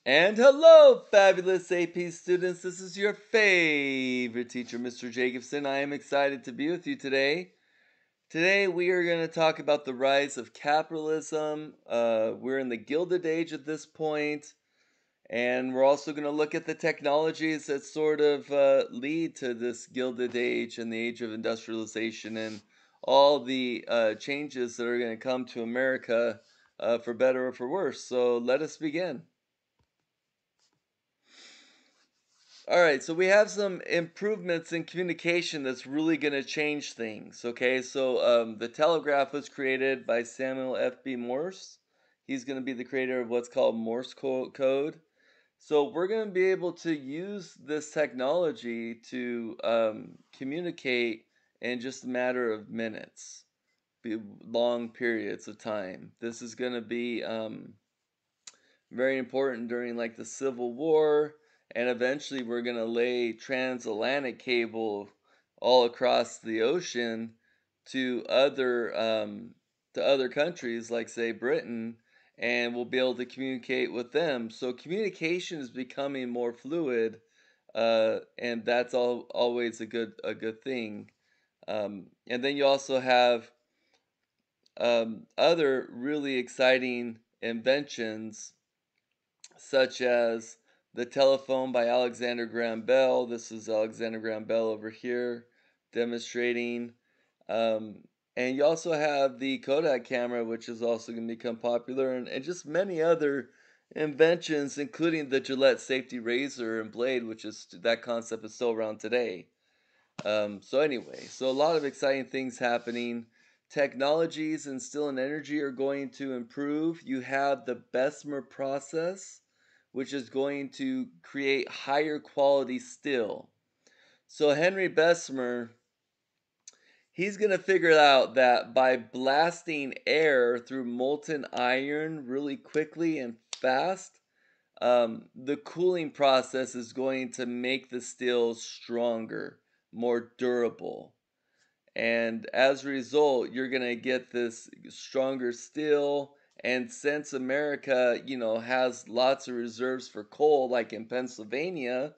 And hello, fabulous AP students. This is your favorite teacher, Mr. Jacobson. I am excited to be with you today. Today, we are going to talk about the rise of capitalism. We're in the Gilded Age at this point, and we're also going to look at the technologies that sort of lead to this Gilded Age and the age of industrialization and all the changes that are going to come to America for better or for worse. So, let us begin. All right, so we have some improvements in communication that's really going to change things. Okay, so the telegraph was created by Samuel F.B. Morse. He's going to be the creator of what's called Morse code. So we're going to be able to use this technology to communicate in just a matter of minutes, long periods of time. This is going to be very important during like the Civil War, and eventually we're gonna lay transatlantic cable all across the ocean to other countries, like say Britain, and we'll be able to communicate with them. So communication is becoming more fluid, and that's always a good thing. And then you also have other really exciting inventions such as the telephone by Alexander Graham Bell. This is Alexander Graham Bell over here demonstrating. Um, and you also have the Kodak camera, which is also going to become popular, and just many other inventions, including the Gillette safety razor and blade, which is that concept is still around today. So anyway, so a lot of exciting things happening. Technologies and still and energy are going to improve. You have the Bessemer process, which is going to create higher quality steel. So Henry Bessemer, he's going to figure out that by blasting air through molten iron really quickly and fast, the cooling process is going to make the steel stronger, more durable. And as a result, you're going to get this stronger steel. And since America, has lots of reserves for coal, like in Pennsylvania,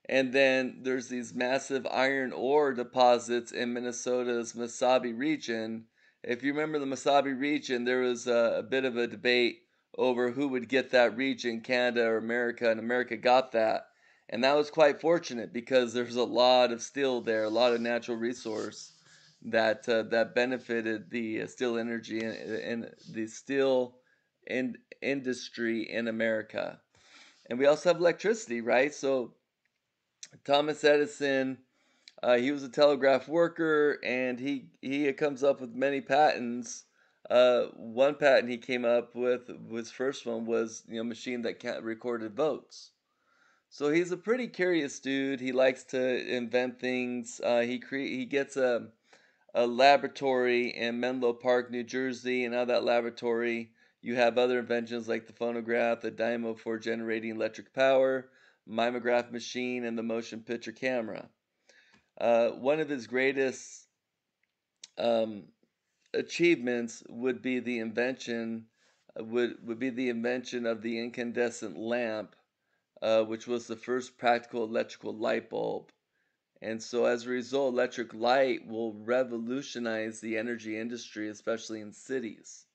and then there's these massive iron ore deposits in Minnesota's Mesabi region. If you remember the Mesabi region, there was a bit of a debate over who would get that region, Canada or America, and America got that. And that was quite fortunate because there's a lot of steel there, a lot of natural resource that benefited the steel energy and the steel industry in America. And we also have electricity, right? So Thomas Edison, he was a telegraph worker, and he comes up with many patents. One patent he came up with, his first one was machine that recorded votes. So he's a pretty curious dude. He likes to invent things. He gets a laboratory in Menlo Park, New Jersey, and out of that laboratory, you have other inventions like the phonograph, the dynamo for generating electric power, mimeograph machine, and the motion picture camera. One of his greatest um, achievements would be the invention would be the invention of the incandescent lamp, which was the first practical electrical light bulb. And so, as a result, electric light will revolutionize the energy industry, especially in cities.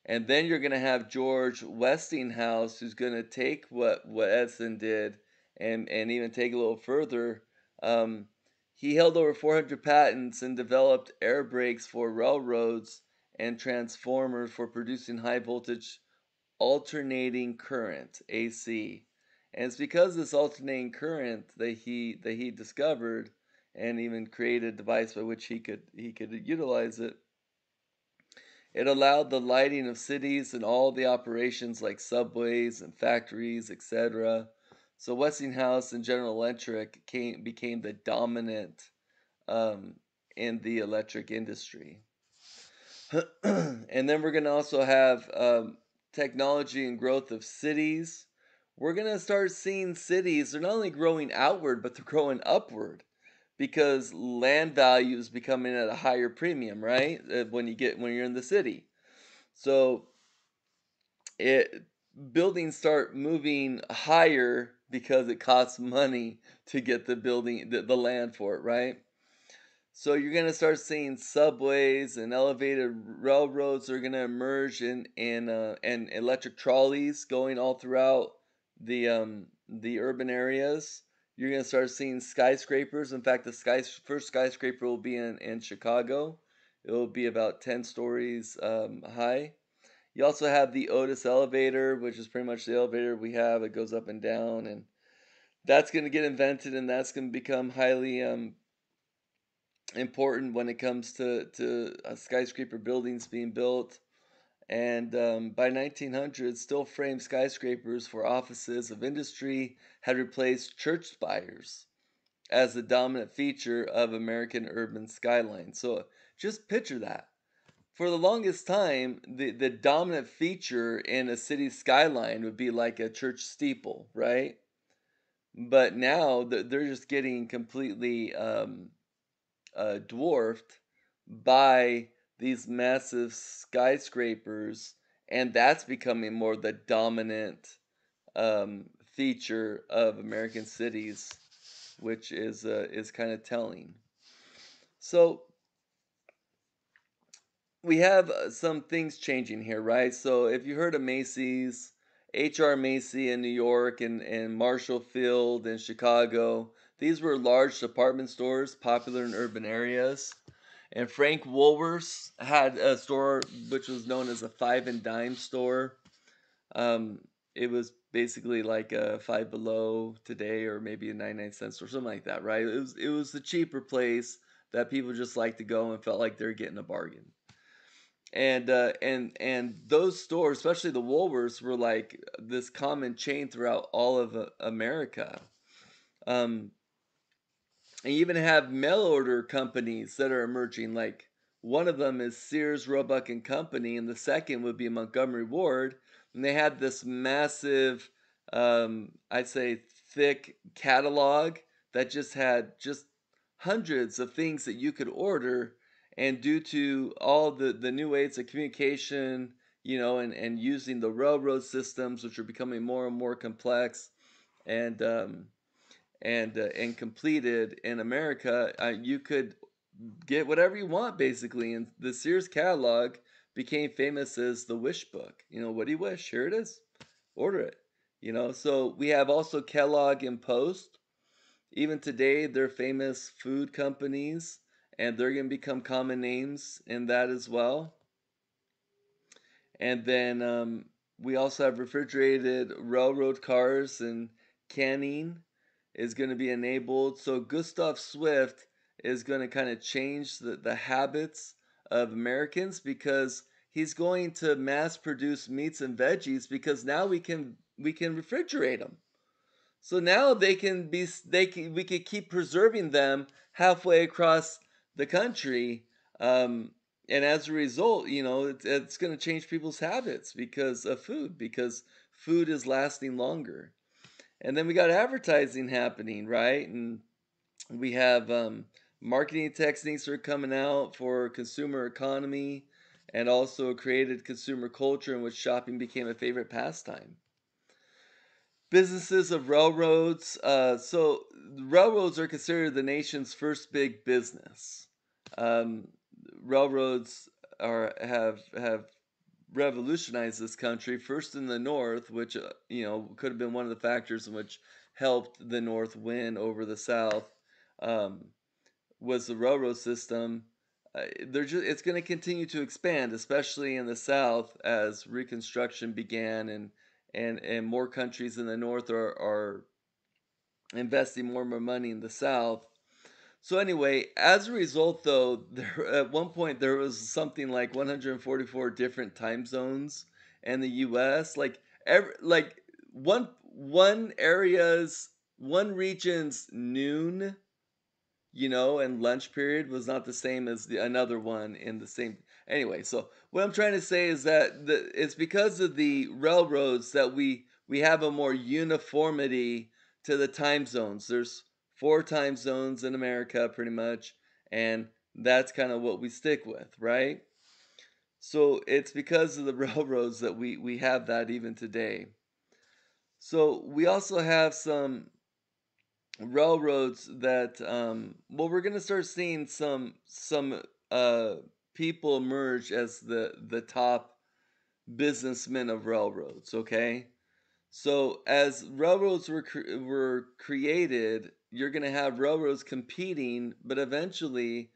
And then you're going to have George Westinghouse, who's going to take what Edison did and even take it a little further. Um, he held over 400 patents and developed air brakes for railroads and transformers for producing high voltage alternating current (AC). And it's because of this alternating current that he discovered and even created a device by which he could utilize it. It allowed the lighting of cities and all the operations like subways and factories, etc. So Westinghouse and General Electric became the dominant um, in the electric industry. And then we're going to also have technology and growth of cities. We're going to start seeing cities, they're not only growing outward, but they're growing upward because land value is becoming at a higher premium, right? When you're in the city. So it buildings start moving higher because it costs money to get the land for it, right? So you're gonna start seeing subways and elevated railroads are gonna emerge and electric trolleys going all throughout the urban areas. You're gonna start seeing skyscrapers. In fact, the first skyscraper will be in Chicago. It will be about 10 stories high. You also have the Otis elevator, which is pretty much the elevator we have. It goes up and down, and that's gonna get invented, and that's gonna become highly important when it comes to skyscraper buildings being built. And by 1900, steel frame skyscrapers for offices of industry had replaced church spires as the dominant feature of American urban skyline. So just picture that. For the longest time, the dominant feature in a city skyline would be like a church steeple, right? But now they're just getting completely dwarfed by these massive skyscrapers, and that's becoming more the dominant feature of American cities, which is kind of telling. So we have some things changing here, right? So if you heard of Macy's, H.R. Macy in New York and Marshall Field in Chicago, these were large department stores popular in urban areas. And Frank Woolworth's had a store which was known as a five and dime store. Um, it was basically like a Five Below today, or maybe a 99 cent store, something like that, right? It was the cheaper place that people just liked to go and felt like they're getting a bargain. And those stores, especially the Woolworths, were like this common chain throughout all of America. Um, and you even have mail order companies that are emerging. Like one of them is Sears, Roebuck and Company, and the second would be Montgomery Ward. And they had this massive, I'd say, thick catalog that just had just hundreds of things that you could order. And due to all the new ways of communication, and using the railroad systems, which are becoming more and more complex, and and completed in America, you could get whatever you want basically. And the Sears catalog became famous as the wish book. What do you wish? Here it is. Order it. So we have also Kellogg and Post. Even today, they're famous food companies, and they're going to become common names in that as well. And then we also have refrigerated railroad cars, and canning is going to be enabled. So Gustav Swift is going to kind of change the habits of Americans, because he's going to mass produce meats and veggies, because now we can refrigerate them. So now we could keep preserving them halfway across the country. And as a result, it's going to change people's habits because food is lasting longer. And then we got advertising happening, right? And we have marketing techniques are coming out for consumer economy, and also created consumer culture in which shopping became a favorite pastime. Businesses of railroads. So railroads are considered the nation's first big business. Um, Railroads have revolutionized this country. First in the North, which could have been one of the factors in which helped the North win over the South. Um, was the railroad system. It's going to continue to expand, especially in the South, as Reconstruction began, and more countries in the North are investing more and more money in the South. So anyway, as a result, though, at one point there was something like 144 different time zones in the U.S. Like one region's noon, and lunch period was not the same as another one in the same. Anyway, so what I'm trying to say is that it's because of the railroads that we have a more uniformity to the time zones. There's four time zones in America, pretty much, and that's kind of what we stick with, right? So it's because of the railroads that we have that even today. So we also have some railroads that well, we're gonna start seeing some uh people emerge as the top businessmen of railroads, okay? So as railroads were created, you're going to have railroads competing, but eventually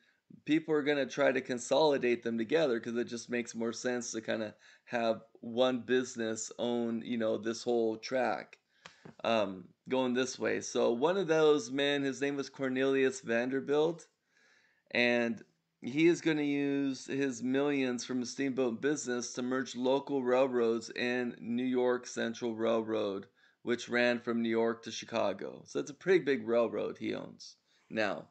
people are going to try to consolidate them together because it just makes more sense to kind of have one business own, this whole track going this way. So one of those men, his name was Cornelius Vanderbilt, and he is going to use his millions from the steamboat business to merge local railroads and New York Central Railroad, which ran from New York to Chicago. So it's a pretty big railroad he owns now.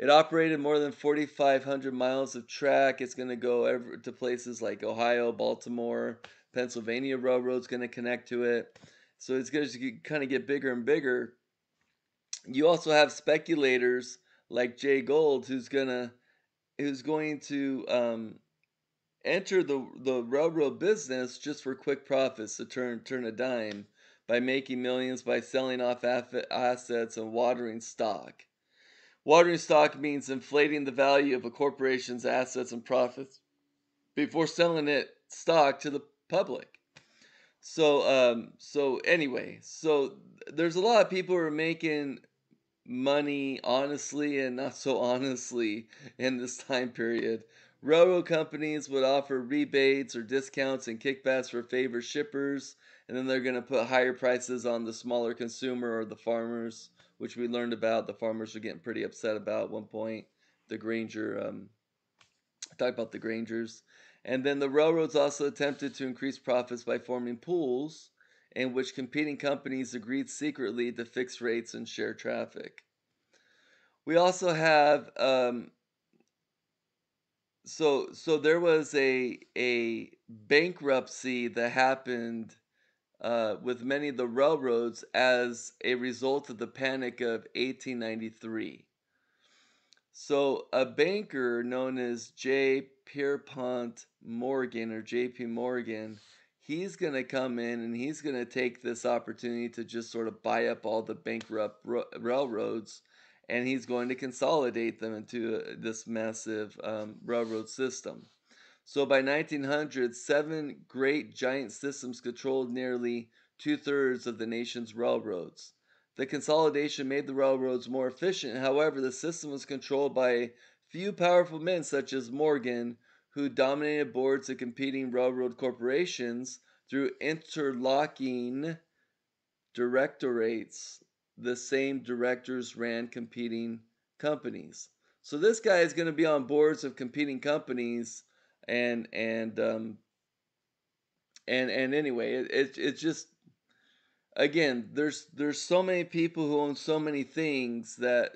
It operated more than 4,500 miles of track. It's going to go to places like Ohio, Baltimore, Pennsylvania Railroad's going to connect to it. So it's going to kind of get bigger and bigger. You also have speculators like Jay Gould, who's going to enter the railroad business just for quick profits to turn a dime by making millions by selling off assets and watering stock. Watering stock means inflating the value of a corporation's assets and profits before selling it stock to the public. So anyway, so there's a lot of people who are making money honestly and not so honestly in this time period. Railroad companies would offer rebates or discounts and kickbacks for favored shippers, and then they're going to put higher prices on the smaller consumer or the farmers, which we learned about. The farmers were getting pretty upset about at one point. The Granger, talk about the Grangers. And then the railroads also attempted to increase profits by forming pools in which competing companies agreed secretly to fix rates and share traffic. We also have so there was a bankruptcy that happened with many of the railroads as a result of the Panic of 1893. So a banker known as J. Pierpont Morgan or J.P. Morgan, he's going to come in and he's going to take this opportunity to just sort of buy up all the bankrupt railroads, and he's going to consolidate them into this massive railroad system. So by 1900, seven great giant systems controlled nearly two-thirds of the nation's railroads. The consolidation made the railroads more efficient. However, the system was controlled by a few powerful men, such as Morgan, who dominated boards of competing railroad corporations through interlocking directorates. The same directors ran competing companies. So this guy is going to be on boards of competing companies, and and anyway, it's just, again, there's so many people who own so many things that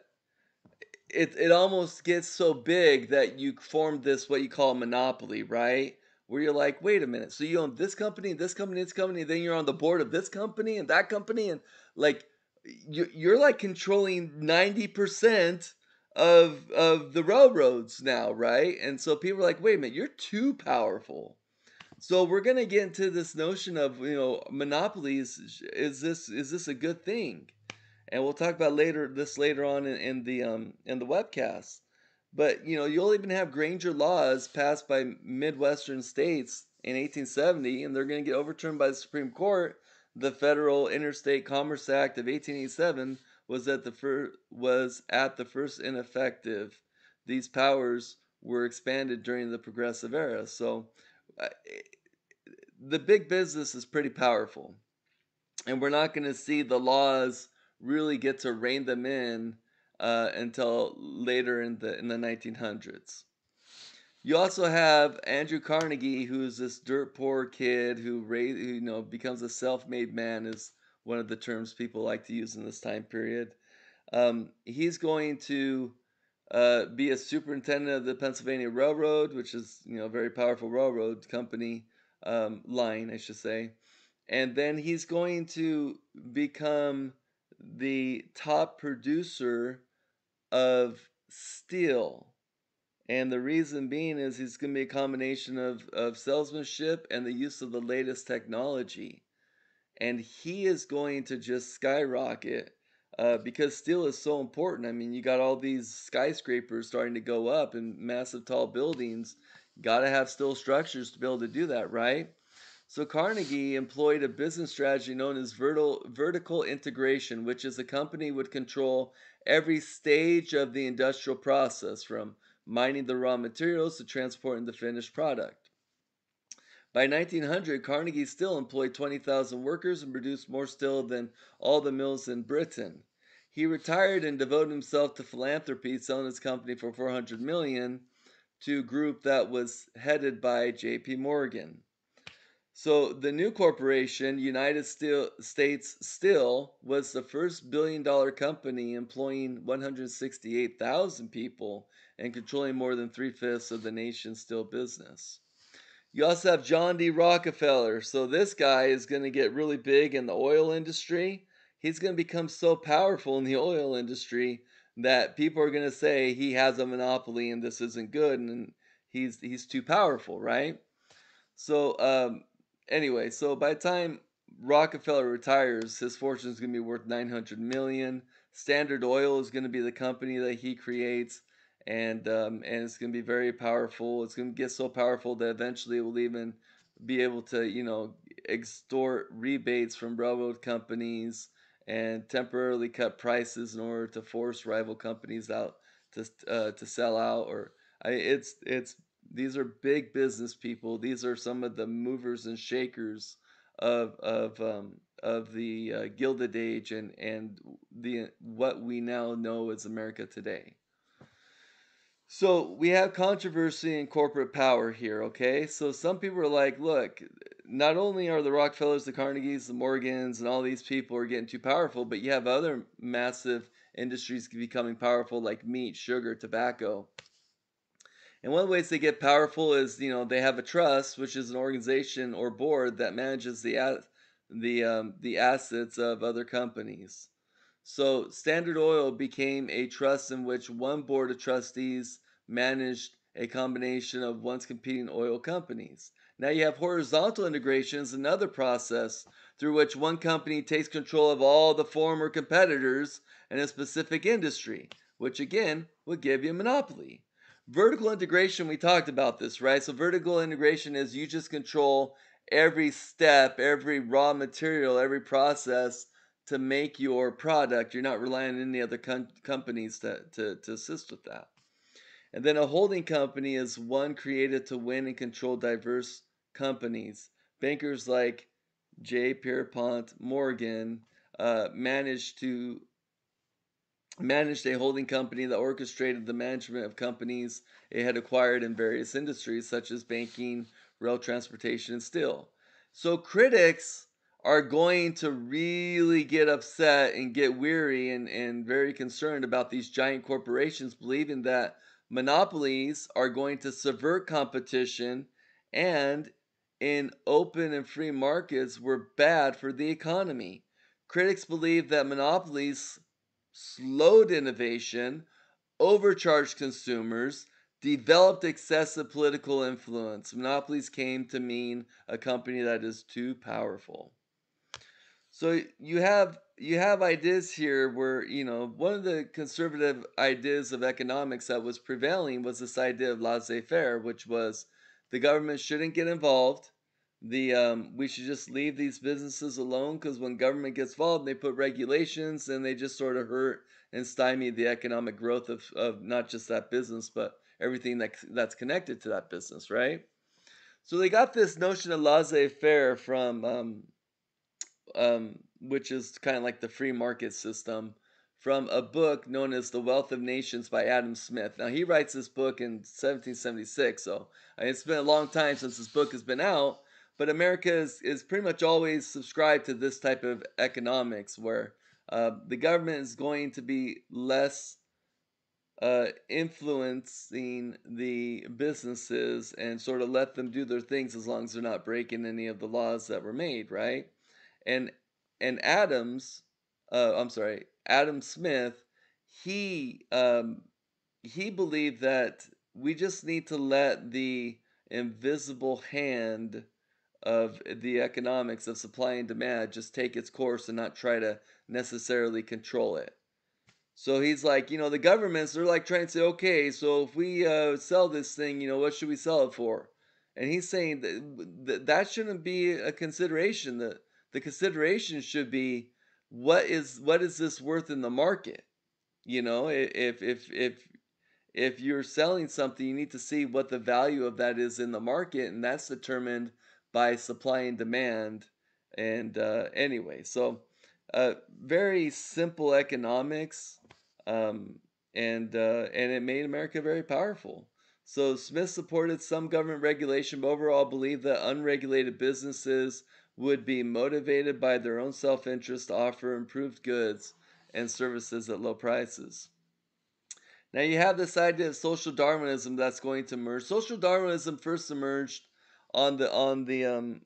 it almost gets so big that you form this what you call a monopoly, right? Where you're like, wait a minute, so you own this company, this company, this company, and then you're on the board of this company and that company, and like you're like controlling 90% of the railroads now, right? And so people are like, wait a minute, you're too powerful. So we're gonna get into this notion of monopolies. Is this a good thing? And we'll talk about later on in the webcast. But you'll even have Granger laws passed by Midwestern states in 1870, and they're going to get overturned by the Supreme Court. The Federal Interstate Commerce Act of 1887 was at the first ineffective. These powers were expanded during the Progressive Era. So uh, the big business is pretty powerful, and we're not going to see the laws really get to rein them in until later in the 1900s. You also have Andrew Carnegie, who's this dirt poor kid who becomes a self-made man, is one of the terms people like to use in this time period. He's going to be a superintendent of the Pennsylvania Railroad, which is a very powerful railroad company, line, I should say. And then he's going to become the top producer of steel And the reason being is he's going to be a combination of salesmanship and the use of the latest technology. And he is going to just skyrocket because steel is so important. I mean, you got all these skyscrapers starting to go up and massive tall buildings. Got to have steel structures to be able to do that, right? So Carnegie employed a business strategy known as vertical integration, which is a company would control every stage of the industrial process, from mining the raw materials to transporting the finished product. By 1900, Carnegie still employed 20,000 workers and produced more steel than all the mills in Britain. He retired and devoted himself to philanthropy, selling his company for 400 million to a group that was headed by J.P. Morgan. So the new corporation, States Steel, was the first billion-dollar company, employing 168,000 people and controlling more than three-fifths of the nation's steel business. You also have John D. Rockefeller. So this guy is going to get really big in the oil industry. He's going to become so powerful in the oil industry that people are going to say he has a monopoly and this isn't good, and he's too powerful, right? So anyway, so by the time Rockefeller retires, his fortune is going to be worth 900 million. Standard Oil is going to be the company that he creates, and it's going to be very powerful. It's going to get so powerful that eventually it will even be able to, extort rebates from railroad companies and temporarily cut prices in order to force rival companies out to sell out. It's these are big business people. These are some of the movers and shakers of the Gilded Age and the what we now know as America today. So we have controversy and corporate power here, okay? So some people are like, look, not only are the Rockefellers, the Carnegies, the Morgans, and all these people are getting too powerful, but you have other massive industries becoming powerful like meat, sugar, tobacco. And one of the ways they get powerful is, they have a trust, which is an organization or board that manages the assets of other companies. So Standard Oil became a trust in which one board of trustees managed a combination of once competing oil companies. Now you have horizontal integrations, another process through which one company takes control of all the former competitors in a specific industry, which again would give you a monopoly. Vertical integration, we talked about this, right? So vertical integration is you just control every step, every raw material, every process to make your product. You're not relying on any other companies to assist with that. And then a holding company is one created to win and control diverse companies. Bankers like J. Pierpont Morgan managed a holding company that orchestrated the management of companies it had acquired in various industries such as banking, rail transportation, and steel. So critics are going to really get upset and get weary and very concerned about these giant corporations believing that monopolies are going to subvert competition and in open and free markets were bad for the economy. Critics believe that monopolies slowed innovation, overcharged consumers, developed excessive political influence. Monopolies came to mean a company that is too powerful. So you have ideas here where, one of the conservative ideas of economics that was prevailing was this idea of laissez-faire, which was the government shouldn't get involved. We should just leave these businesses alone, because when government gets involved, they put regulations and they just sort of hurt and stymie the economic growth of not just that business, but everything that's connected to that business, right? So they got this notion of laissez-faire from which is kind of like the free market system, from a book known as The Wealth of Nations by Adam Smith. Now, he writes this book in 1776, so it's been a long time since this book has been out, but America is pretty much always subscribed to this type of economics where the government is going to be less influencing the businesses and sort of let them do their things as long as they're not breaking any of the laws that were made, right? And Adam Smith, he he believed that we just need to let the invisible hand of the economics of supply and demand just take its course and not try to necessarily control it. So he's like, the governments, they're like trying to say, okay, so if we sell this thing, what should we sell it for? And he's saying that shouldn't be a consideration. The consideration should be what is this worth in the market? If you're selling something, you need to see what the value of that is in the market, and that's determined by supply and demand. And anyway, so very simple economics, um, and it made America very powerful. So Smith supported some government regulation, but overall believed that unregulated businesses would be motivated by their own self-interest to offer improved goods and services at low prices. Now you have this idea of social Darwinism that's going to emerge. Social Darwinism first emerged on the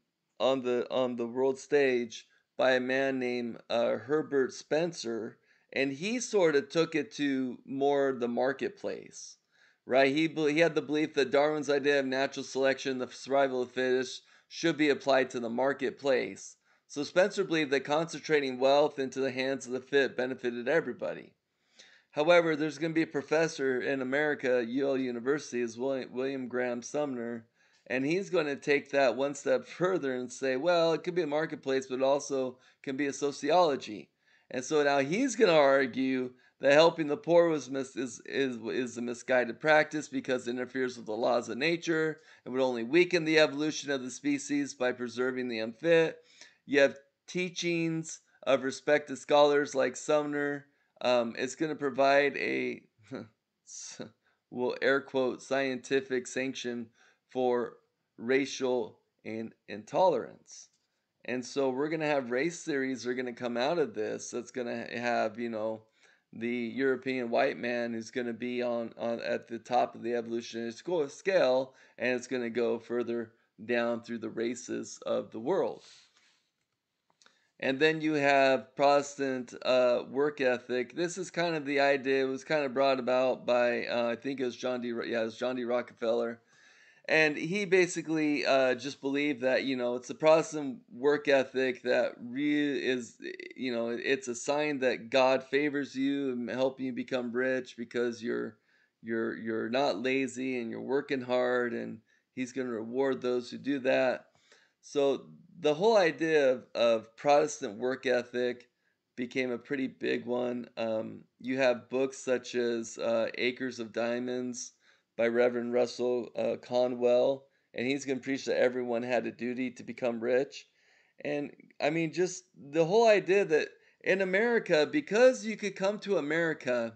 world stage by a man named Herbert Spencer, and he sort of took it to more the marketplace, right? He had the belief that Darwin's idea of natural selection, the survival of the fittest, should be applied to the marketplace. So Spencer believed that concentrating wealth into the hands of the fit benefited everybody. However, there's going to be a professor in America, Yale University, is William Graham Sumner, and he's going to take that one step further and say, well, it could be a marketplace, but it also can be a sociology. And so now he's going to argue that helping the poor is a misguided practice because it interferes with the laws of nature and would only weaken the evolution of the species by preserving the unfit. You have teachings of respected scholars like Sumner. It's going to provide a, well, air quote, scientific sanction for racial intolerance. And so we're going to have race theories that are going to come out of this. That's going to have, the European white man who's going to be on at the top of the evolutionary scale, and it's going to go further down through the races of the world. And then you have Protestant work ethic. This is kind of the idea. It was kind of brought about by I think it was John D. Yeah, it was John D. Rockefeller, and he basically just believed that it's the Protestant work ethic that really is it's a sign that God favors you and helping you become rich because you're not lazy and you're working hard, and He's going to reward those who do that. So the whole idea of Protestant work ethic became a pretty big one. You have books such as Acres of Diamonds by Reverend Russell Conwell, and he's going to preach that everyone had a duty to become rich. And I mean, just the whole idea that in America, because you could come to America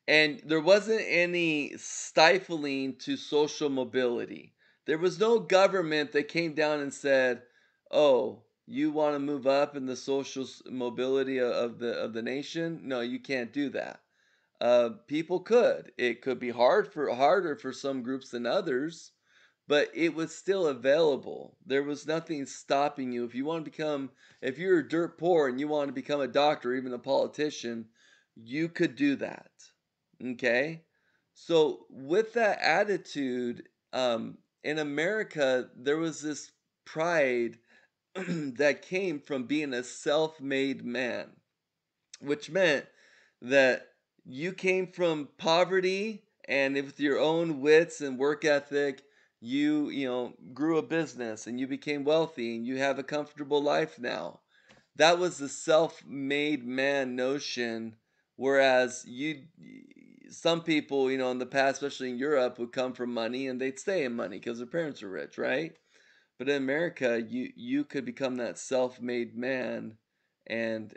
and there wasn't any stifling to social mobility. There was no government that came down and said, "Oh, you want to move up in the social mobility of the nation? No, you can't do that." People could. It could be harder for some groups than others, but it was still available. There was nothing stopping you. If you're dirt poor and you want to become a doctor or even a politician, you could do that. Okay? So with that attitude, in America, there was this pride that came from being a self-made man, which meant that you came from poverty, and with your own wits and work ethic, you grew a business and you became wealthy and you have a comfortable life now. That was the self-made man notion. Whereas some people, in the past, especially in Europe, would come from money and they'd stay in money because their parents were rich, right? But in America, you could become that self-made man and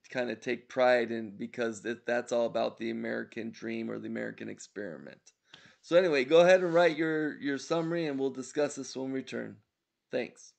kind of take pride in, because that's all about the American dream or the American experiment. So anyway, go ahead and write your summary and we'll discuss this when we return. Thanks.